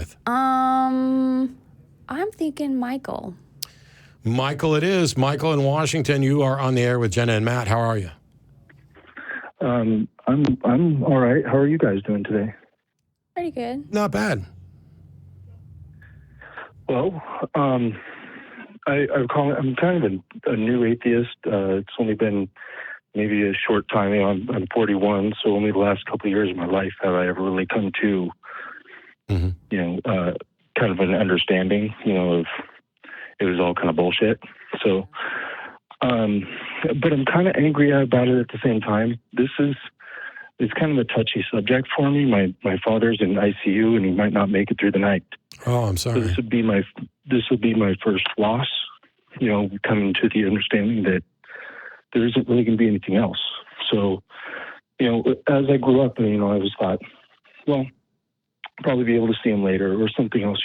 with? I'm thinking Michael. Michael it is. Michael in Washington, you are on the air with Jenna and Matt. How are you? I'm all right. How are you guys doing today? Pretty good. Not bad. Well, I'm kind of a new atheist. It's only been maybe a short time. I'm 41, so only the last couple of years of my life have I ever really come to, kind of an understanding, of it was all kind of bullshit. So, but I'm kind of angry about it at the same time. It's kind of a touchy subject for me. My father's in ICU and he might not make it through the night. Oh, I'm sorry. So this would be my first loss, coming to the understanding that there isn't really going to be anything else. So, as I grew up, I always thought, well, I'll probably be able to see him later or something else,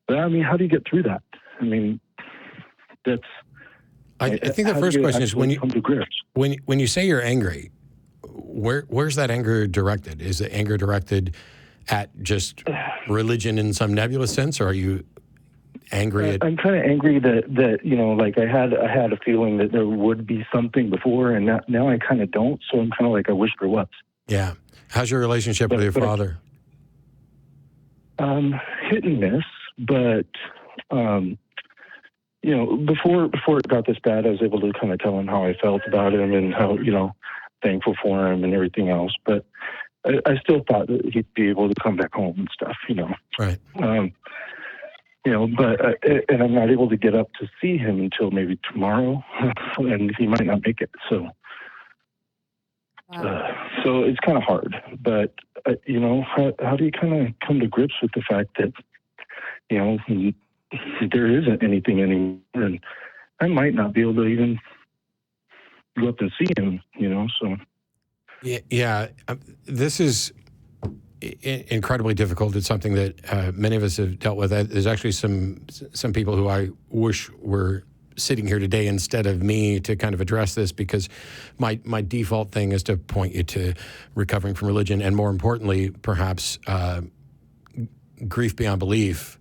But how do you get through that? That's. I think the first question is when you say you're angry, where's that anger directed? Is the anger directed at just religion in some nebulous sense, or are you angry at? I'm kind of angry that I had a feeling that there would be something before, and now I kind of don't. So I'm kind of like I wish there was. Yeah. How's your relationship with your father? Hit and miss, but before it got this bad, I was able to kind of tell him how I felt about him and how thankful for him and everything else. But I still thought that he'd be able to come back home and stuff, Right. And I'm not able to get up to see him until maybe tomorrow, and he might not make it. So, so it's kind of hard. But how do you kind of come to grips with the fact that there isn't anything anymore, and I might not be able to even go up and see him, so. Yeah. This is incredibly difficult. It's something that many of us have dealt with. There's actually some people who I wish were sitting here today instead of me to kind of address this, because my default thing is to point you to recovering from religion, and more importantly, perhaps Grief Beyond Belief,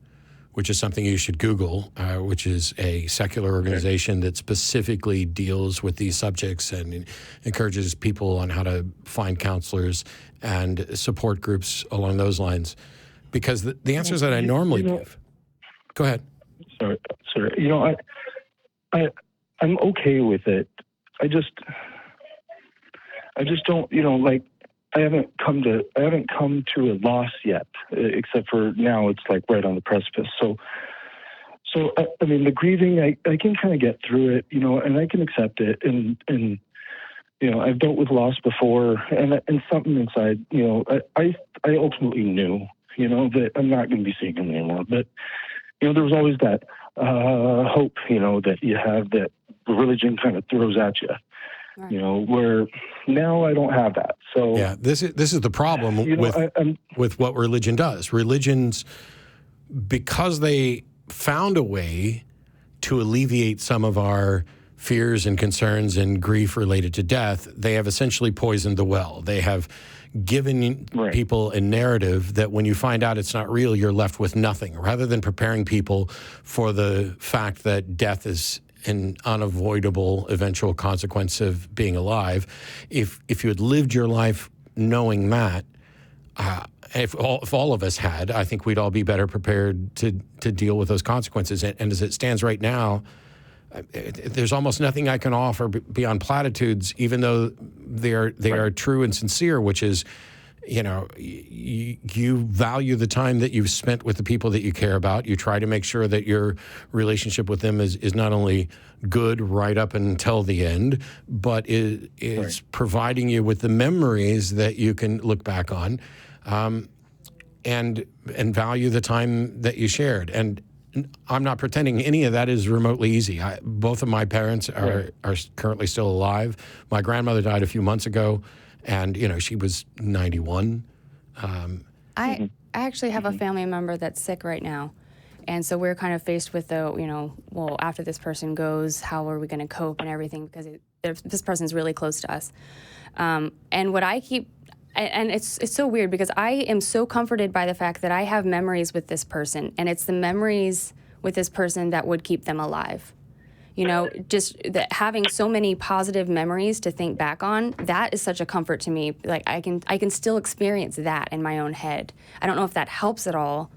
which is something you should Google, which is a secular organization that specifically deals with these subjects and encourages people on how to find counselors and support groups along those lines. Because the answers that I normally give. Go ahead. Sorry. I'm okay with it. I just don't, I haven't come to a loss yet, except for now it's like right on the precipice. So the grieving, I can kind of get through it, and I can accept it. And I've dealt with loss before, and something inside, I ultimately knew, that I'm not going to be seeing him anymore. But, there was always that hope, that you have that religion kind of throws at you. Right. Where now I don't have that. So yeah, this is the problem with what religion does. Religions, because they found a way to alleviate some of our fears and concerns and grief related to death, they have essentially poisoned the well. They have given people a narrative that when you find out it's not real, you're left with nothing, rather than preparing people for the fact that death is an unavoidable eventual consequence of being alive. If you had lived your life knowing that, if all of us had, I think we'd all be better prepared to deal with those consequences. And as it stands right now, there's almost nothing I can offer beyond platitudes, even though they are true and sincere, which is, you value the time that you've spent with the people that you care about. You try to make sure that your relationship with them is not only good right up until the end, but is providing you with the memories that you can look back on, and value the time that you shared. And I'm not pretending any of that is remotely easy. Both of my parents are currently still alive. My grandmother died a few months ago, and she was 91. I actually have a family member that's sick right now, and so we're kind of faced with after this person goes, how are we going to cope and everything, because this person's really close to us. And what I keep And it's so weird because I am so comforted by the fact that I have memories with this person, and it's the memories with this person that would keep them alive. You know, just that having so many positive memories to think back on, that is such a comfort to me. Like I can still experience that in my own head. I don't know if that helps at all.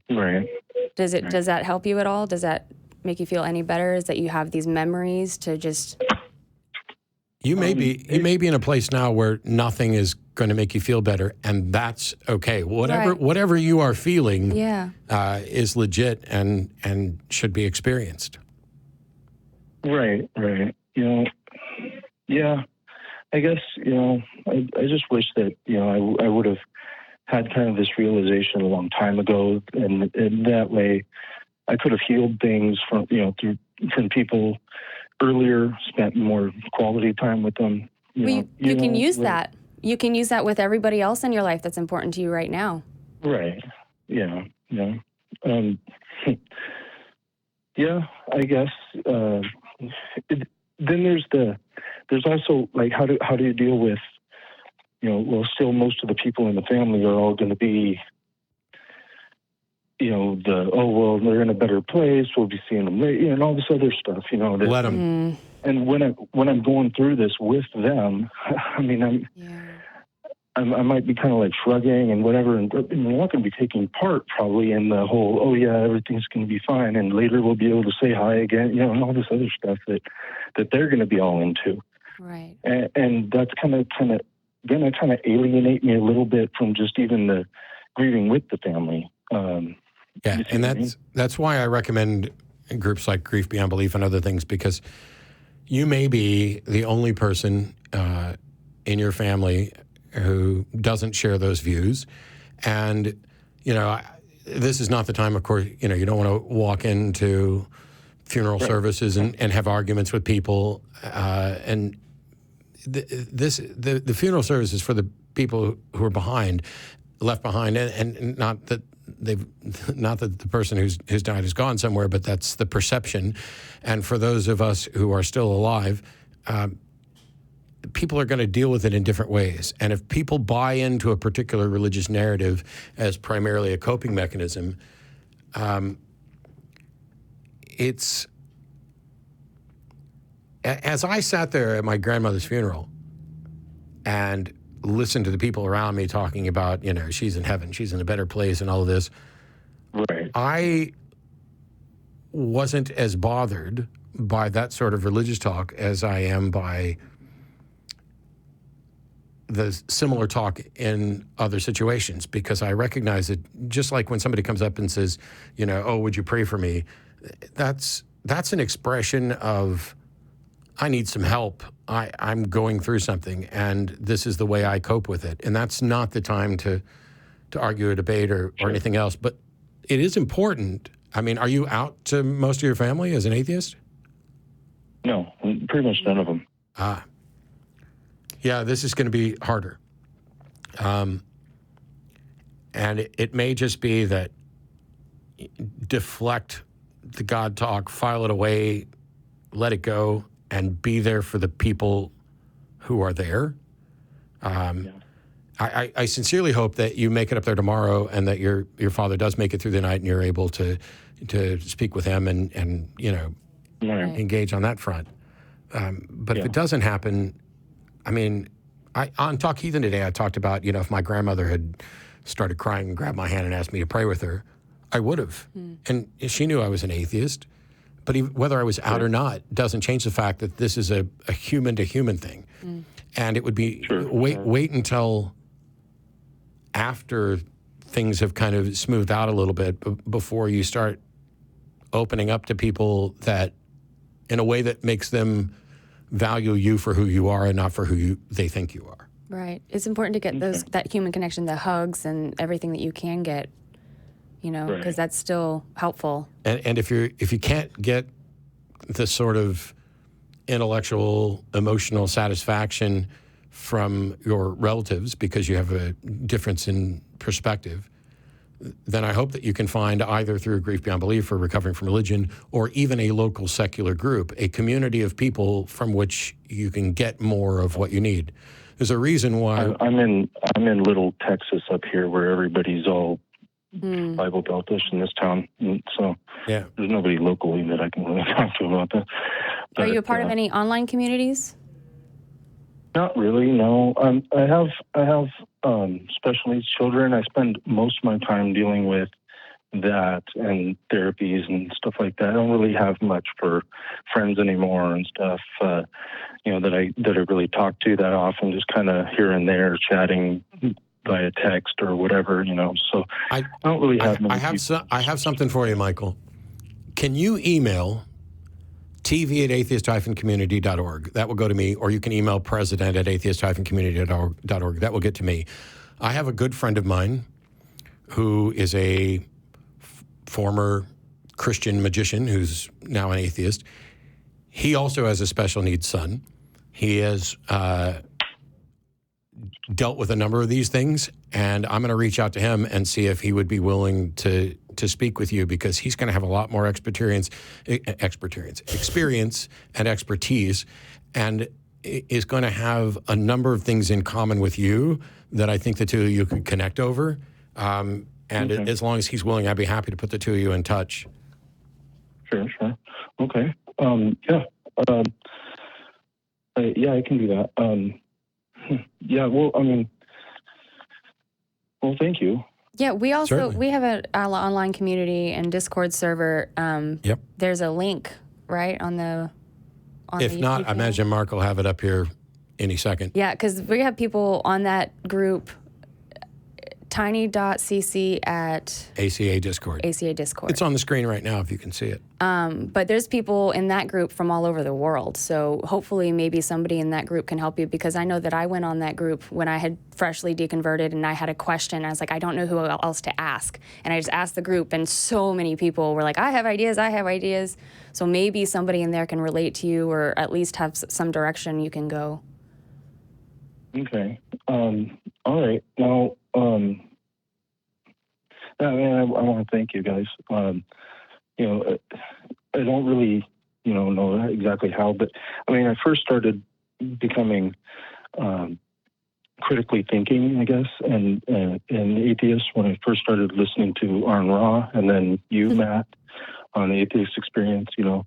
Right. Does that help you at all? Does that make you feel any better? Is that you have these memories to just... You may be in a place now where nothing is going to make you feel better, and that's okay. Whatever you are feeling is legit and should be experienced. Right. You know, yeah. I guess, you know, I just wish that, you know, I would have had kind of this realization a long time ago, and that way I could have healed things from people earlier, spent more quality time with them. You can use that. You can use that with everybody else in your life that's important to you right now. Right. Yeah. Yeah. Yeah. I guess. Then there's also like how do you deal with, you know, well, still most of the people in the family are all going to be, you know, they're in a better place, we'll be seeing them later, and all this other stuff, you know. Let them. Mm. And when I'm going through this with them, I mean, I might be kind of like shrugging and whatever, and we're not going to be taking part probably in the whole, oh yeah, everything's going to be fine, and later we'll be able to say hi again, you know, and all this other stuff that they're going to be all into. Right. And that's kind of going to kind of alienate me a little bit from just even the grieving with the family. Yeah, and that's why I recommend groups like Grief Beyond Belief and other things, because you may be the only person in your family who doesn't share those views. And, you know, this is not the time, of course, you know, you don't want to walk into funeral services and have arguments with people. And the funeral service is for the people who are left behind, and not that the person who's died is gone somewhere, but that's the perception. And for those of us who are still alive, people are going to deal with it in different ways. And if people buy into a particular religious narrative as primarily a coping mechanism, it's... As I sat there at my grandmother's funeral and listened to the people around me talking about, you know, she's in heaven, she's in a better place and all of this, right. I wasn't as bothered by that sort of religious talk as I am by the similar talk in other situations, because I recognize that just like when somebody comes up and says, you know, oh, would you pray for me? That's an expression of, I need some help. I'm going through something, and this is the way I cope with it. And that's not the time to argue or debate or anything else. But it is important. I mean, are you out to most of your family as an atheist? No, pretty much none of them. Yeah, this is going to be harder. And it may just be that deflect the God talk, file it away, let it go, and be there for the people who are there. I sincerely hope that you make it up there tomorrow, and that your father does make it through the night, and you're able to speak with him and you know, engage on that front. But if it doesn't happen, I mean, on Talk Heathen today, I talked about, you know, if my grandmother had started crying and grabbed my hand and asked me to pray with her, I would have. And she knew I was an atheist. But whether I was out or not doesn't change the fact that this is a human-to-human thing. And it would be, wait until after things have kind of smoothed out a little bit before you start opening up to people that, in a way that makes them value you for who you are and not for who they think you are. Right. It's important to get that human connection, the hugs and everything that you can get, you know, because that's still helpful. And if you can't get the sort of intellectual, emotional satisfaction from your relatives because you have a difference in perspective, then I hope that you can find, either through Grief Beyond Belief or Recovering from Religion, or even a local secular group, a community of people from which you can get more of what you need. There's a reason why. I'm in Little Texas up here, where everybody's all Bible Beltish in this town, and so yeah, there's nobody locally that I can really talk to about that. Are you a part of any online communities? Not really, no. I have special needs children. I spend most of my time dealing with that and therapies and stuff like that. I don't really have much for friends anymore and stuff. That I really talk to that often. Just kind of here and there chatting via text or whatever. So I don't really have. I have something for you, Michael. Can you email tv@atheist-community.org? That will go to me, or you can email president@atheist-community.org. That will get to me. I have a good friend of mine who is a former Christian magician who's now an atheist. He also has a special needs son. He has dealt with a number of these things, and I'm going to reach out to him and see if he would be willing to speak with you, because he's going to have a lot more experience and expertise, and is going to have a number of things in common with you that I think the two of you could connect over. As long as he's willing, I'd be happy to put the two of you in touch. Sure. Okay. I can do that. Well, thank you. Yeah, we have an online community and Discord server. Yep. There's a link, right, if not, I imagine Mark will have it up here any second. Yeah, because we have people on that group, tiny.cc at ACA Discord. It's on the screen right now if you can see it. But there's people in that group from all over the world. So hopefully maybe somebody in that group can help you, because I know that I went on that group when I had freshly deconverted and I had a question. I was like, I don't know who else to ask. And I just asked the group, and so many people were like, I have ideas. So maybe somebody in there can relate to you, or at least have some direction you can go. Okay. All right. Now, I want to thank you guys. I don't really, know exactly how, but I first started becoming critically thinking, I guess, and atheist when I first started listening to Arn Ra, and then you, Matt, on the Atheist Experience. Yeah.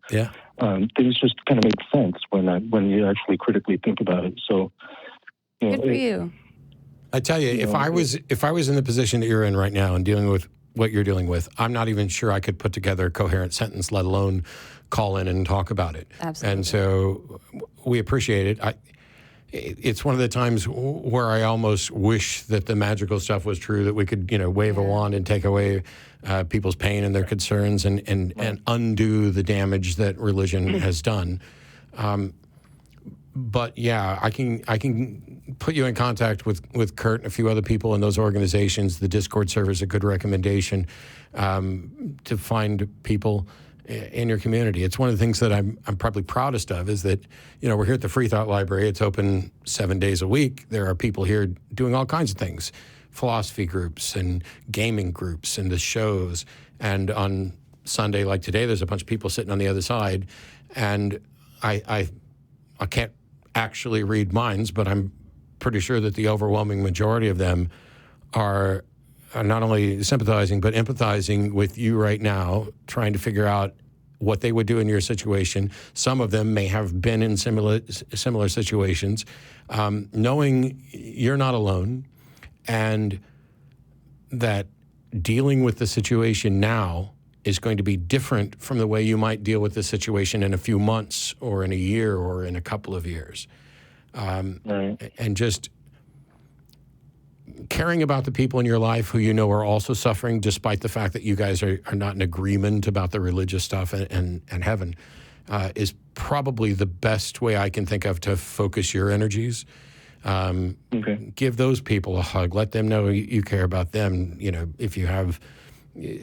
Things just kind of make sense when you actually critically think about it. So, good for you. I tell you, if I was in the position that you're in right now and dealing with what you're dealing with, I'm not even sure I could put together a coherent sentence, let alone call in and talk about it. Absolutely. And so we appreciate it. It's one of the times where I almost wish that the magical stuff was true, that we could, wave a wand and take away people's pain and their concerns and undo the damage that religion has done. But yeah, I can put you in contact with Kurt and a few other people in those organizations. The Discord server is a good recommendation to find people in your community. It's one of the things that I'm probably proudest of, is that, we're here at the Free Thought Library. It's open 7 days a week. There are people here doing all kinds of things, philosophy groups and gaming groups and the shows. And on Sunday, like today, there's a bunch of people sitting on the other side. And I can't actually read minds, but I'm pretty sure that the overwhelming majority of them are not only sympathizing, but empathizing with you right now, trying to figure out what they would do in your situation. Some of them may have been in similar situations, knowing you're not alone, and that dealing with the situation now is going to be different from the way you might deal with the situation in a few months or in a year or in a couple of years. Right. And just caring about the people in your life who are also suffering, despite the fact that you guys are not in agreement about the religious stuff and heaven, is probably the best way I can think of to focus your energies. Okay. Give those people a hug. Let them know you care about them. If you have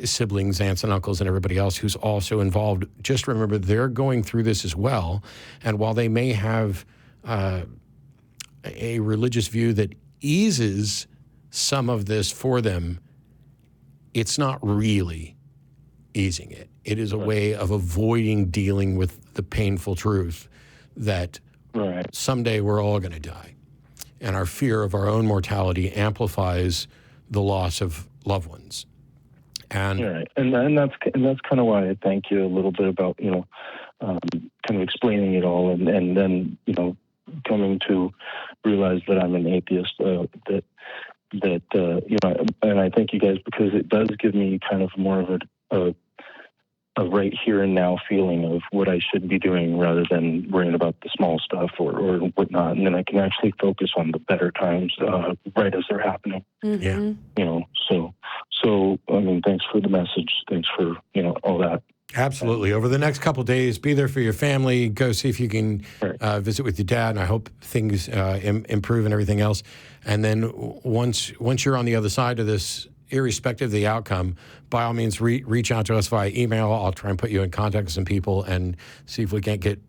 siblings, aunts and uncles, and everybody else who's also involved, just remember they're going through this as well. And while they may have a religious view that eases some of this for them, it's not really easing it. It is a way of avoiding dealing with the painful truth that someday we're all going to die. and our fear of our own mortality amplifies the loss of loved ones. And right. And that's kind of why I thank you a little bit about, kind of explaining it all, and then, coming to realize that I'm an atheist, and I thank you guys because it does give me kind of more of a right here and now feeling of what I should be doing rather than worrying about the small stuff or whatnot. And then I can actually focus on the better times right as they're happening. Mm-hmm. Yeah. So, thanks for the message. Thanks for, all that. Absolutely. Over the next couple of days, be there for your family. Go see if you can visit with your dad, and I hope things improve and everything else. And then once you're on the other side of this, irrespective of the outcome, by all means, reach out to us via email. I'll try and put you in contact with some people and see if we can't get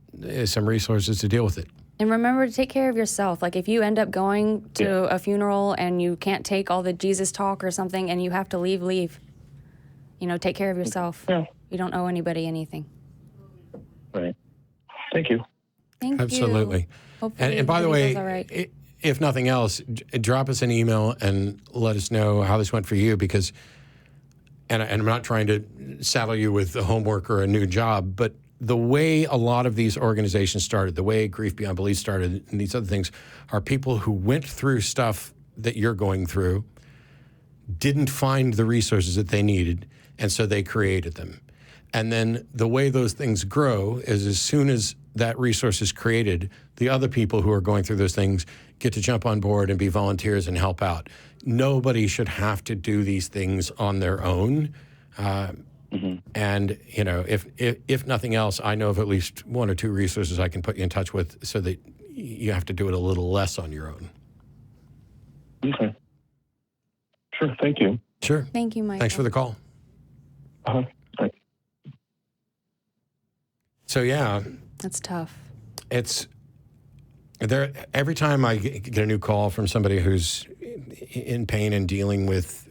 some resources to deal with it. And remember to take care of yourself. Like if you end up going to a funeral and you can't take all the Jesus talk or something and you have to leave. Take care of yourself. Yeah. You don't owe anybody anything. Right. Thank you. Thank you. Absolutely. And by the way, if nothing else, drop us an email and let us know how this went for you, because, and I'm not trying to saddle you with the homework or a new job, but the way a lot of these organizations started, the way Grief Beyond Belief started, and these other things, are people who went through stuff that you're going through, didn't find the resources that they needed, and so they created them. And then the way those things grow is as soon as that resource is created, the other people who are going through those things get to jump on board and be volunteers and help out. Nobody should have to do these things on their own. And, if nothing else, I know of at least one or two resources I can put you in touch with so that you have to do it a little less on your own. Okay. Sure. Thank you. Sure. Thank you, Michael. Thanks for the call. Uh-huh. Thanks. So, yeah. That's tough. It's there. Every time I get a new call from somebody who's in pain and dealing with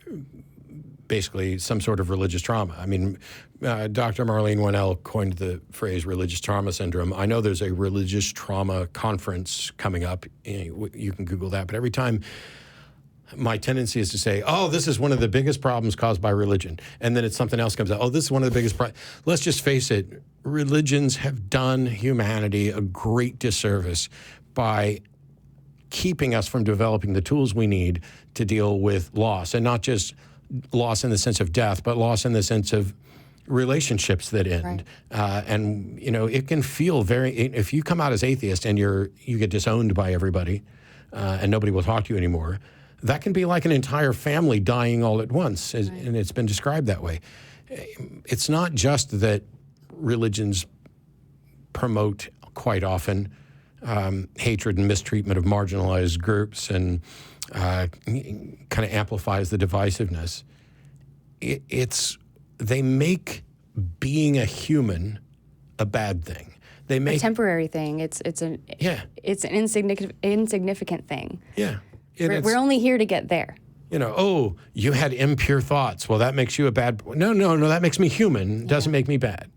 basically some sort of religious trauma. I mean, Dr. Marlene Winnell coined the phrase religious trauma syndrome. I know there's a religious trauma conference coming up. You can Google that. But every time, my tendency is to say, oh, this is one of the biggest problems caused by religion. And then it's something else comes out. Oh, this is one of the biggest problems. Let's just face it. Religions have done humanity a great disservice by keeping us from developing the tools we need to deal with loss. And not just loss in the sense of death, but loss in the sense of relationships that end. Right. And, it can feel if you come out as atheist and you get disowned by everybody and nobody will talk to you anymore, that can be like an entire family dying all at once, right. And it's been described that way. It's not just that religions promote quite often hatred and mistreatment of marginalized groups and kind of amplifies the divisiveness. They make being a human a bad thing. They make a temporary thing. It's an insignificant thing. Yeah. We're only here to get there. Oh, you had impure thoughts. Well, that makes you a bad... No, that makes me human. It doesn't make me bad.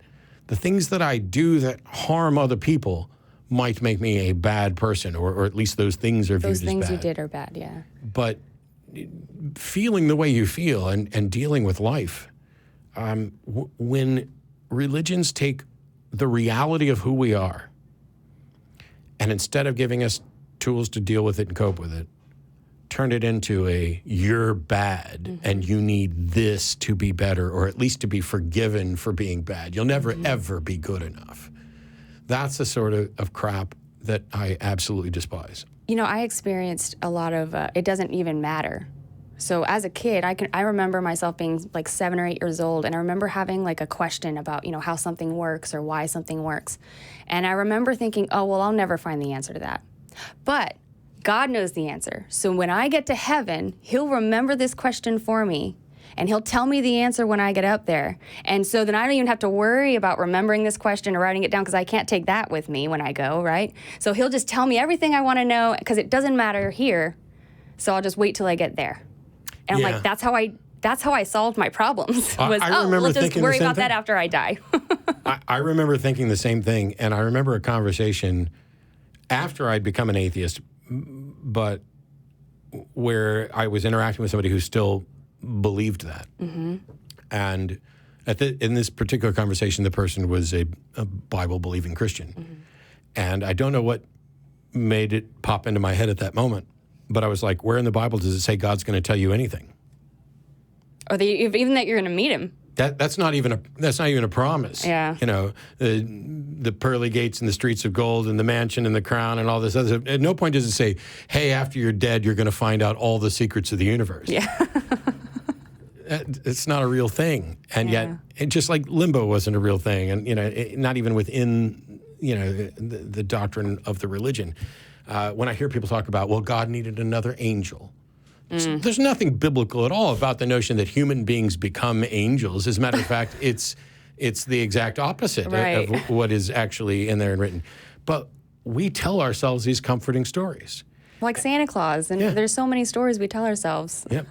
The things that I do that harm other people might make me a bad person, or at least those things are viewed as bad. Those things you did are bad, yeah. But feeling the way you feel and dealing with life, when religions take the reality of who we are, and instead of giving us tools to deal with it and cope with it, turn it into you're bad and you need this to be better, or at least to be forgiven for being bad. You'll never, ever be good enough. That's the sort of crap that I absolutely despise. I experienced a lot of, it doesn't even matter. So as a kid, I remember myself being like 7 or 8 years old, and I remember having like a question about, how something works or why something works. And I remember thinking, oh, well, I'll never find the answer to that. But God knows the answer. So when I get to heaven, he'll remember this question for me, and he'll tell me the answer when I get up there. And so then I don't even have to worry about remembering this question or writing it down, because I can't take that with me when I go, right? So he'll just tell me everything I want to know, because it doesn't matter here. So I'll just wait till I get there. And I'm like, that's how I solved my problems. We'll just worry about that after I die. I remember thinking the same thing, and I remember a conversation after I'd become an atheist, but where I was interacting with somebody who still believed that. Mm-hmm. And in this particular conversation, the person was a Bible-believing Christian. Mm-hmm. And I don't know what made it pop into my head at that moment, but I was like, where in the Bible does it say God's going to tell you anything? Or even that you're going to meet him. That's not even a promise. Yeah. You know, the pearly gates and the streets of gold and the mansion and the crown and all this other stuff. At no point does it say, hey, after you're dead, you're going to find out all the secrets of the universe. Yeah. It's not a real thing. And yet, just like limbo wasn't a real thing. And, you know, not even within, you know, the doctrine of the religion. When I hear people talk about, well, God needed another angel. There's nothing biblical at all about the notion that human beings become angels. As a matter of fact, it's the exact opposite of what is actually in there and written. But we tell ourselves these comforting stories. Like Santa Claus. And there's so many stories we tell ourselves. Yep.